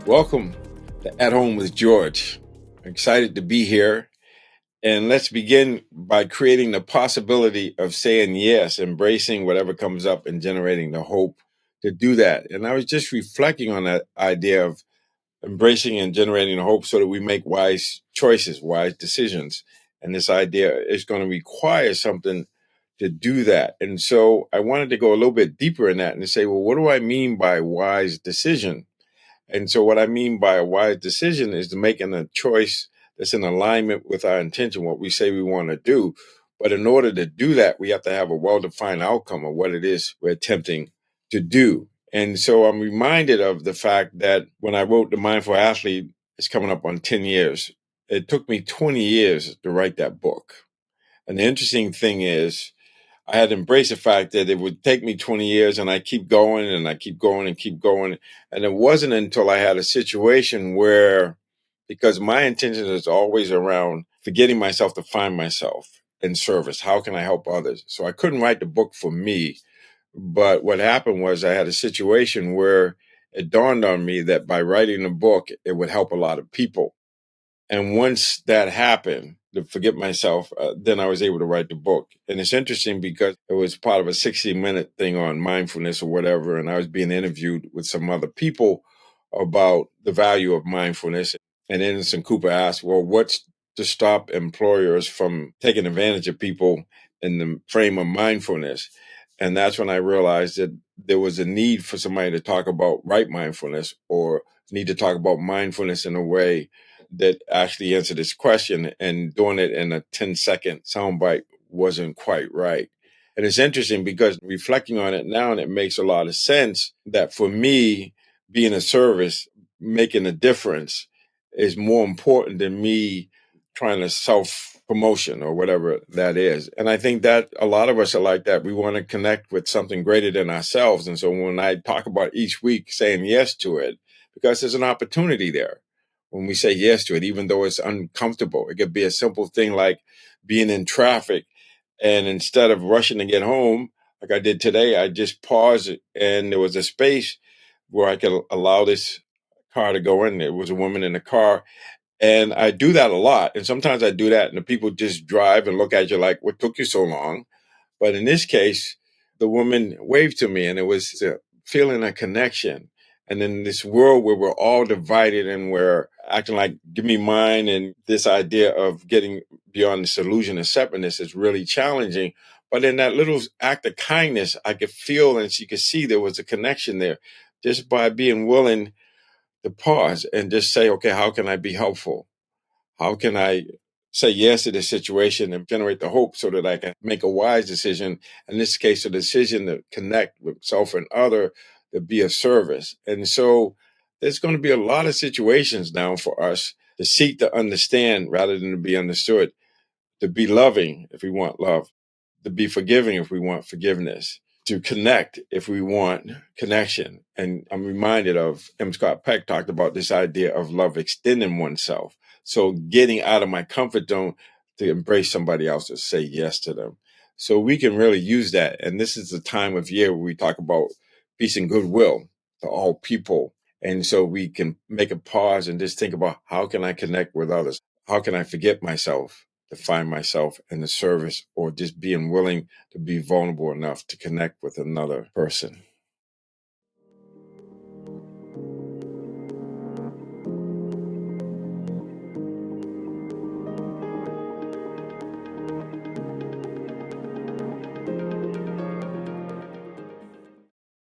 Welcome to At Home with George. I'm excited to be here. And let's begin by creating the possibility of saying yes, embracing whatever comes up and generating the hope to do that. And I was just reflecting on that idea of embracing and generating the hope so that we make wise choices, wise decisions. And this idea is going to require something to do that. And so I wanted to go a little bit deeper in that and say, well, what do I mean by wise decision? And so, what I mean by a wise decision is making a choice that's in alignment with our intention, what we say we want to do. But in order to do that, we have to have a well defined outcome of what it is we're attempting to do. And so, I'm reminded of the fact that when I wrote The Mindful Athlete, it's coming up on 10 years. It took me 20 years to write that book. And the interesting thing is, I had embraced the fact that it would take me 20 years and I keep going and I keep going and keep going. And it wasn't until I had a situation where, because my intention is always around forgetting myself to find myself in service. How can I help others? So I couldn't write the book for me. But what happened was I had a situation where it dawned on me that by writing a book, it would help a lot of people. And once that happened, to forget myself, then I was able to write the book. And it's interesting because it was part of a 60-minute thing on mindfulness or whatever. And I was being interviewed with some other people about the value of mindfulness. And Anderson Cooper asked, well, what's to stop employers from taking advantage of people in the frame of mindfulness? And that's when I realized that there was a need for somebody to talk about right mindfulness, or need to talk about mindfulness in a way that actually answered this question, and doing it in a 10-second soundbite wasn't quite right. And it's interesting because reflecting on it now, and it makes a lot of sense that for me, being a service, making a difference is more important than me trying to self promotion or whatever that is. And I think that a lot of us are like that. We want to connect with something greater than ourselves. And so when I talk about each week saying yes to it, because there's an opportunity there when we say yes to it, even though it's uncomfortable. It could be a simple thing like being in traffic, and instead of rushing to get home, like I did today, I just paused and there was a space where I could allow this car to go in. There was a woman in the car. And I do that a lot. And sometimes I do that and the people just drive and look at you like, what took you so long? But in this case, the woman waved to me, and it was a feeling a connection. And in this world where we're all divided and we're acting like, give me mine, and this idea of getting beyond this illusion of separateness is really challenging. But in that little act of kindness, I could feel and she could see there was a connection there just by being willing to pause and just say, okay, how can I be helpful? How can I say yes to the situation and generate the hope so that I can make a wise decision? In this case, a decision to connect with self and other, to be of service. And so there's going to be a lot of situations now for us to seek to understand rather than to be understood, to be loving if we want love, to be forgiving if we want forgiveness, to connect if we want connection. And I'm reminded of M. Scott Peck talked about this idea of love extending oneself. So getting out of my comfort zone to embrace somebody else, to say yes to them. So we can really use that. And this is the time of year where we talk about peace and goodwill to all people. And so we can make a pause and just think about, how can I connect with others? How can I forget myself to find myself in the service, or just being willing to be vulnerable enough to connect with another person?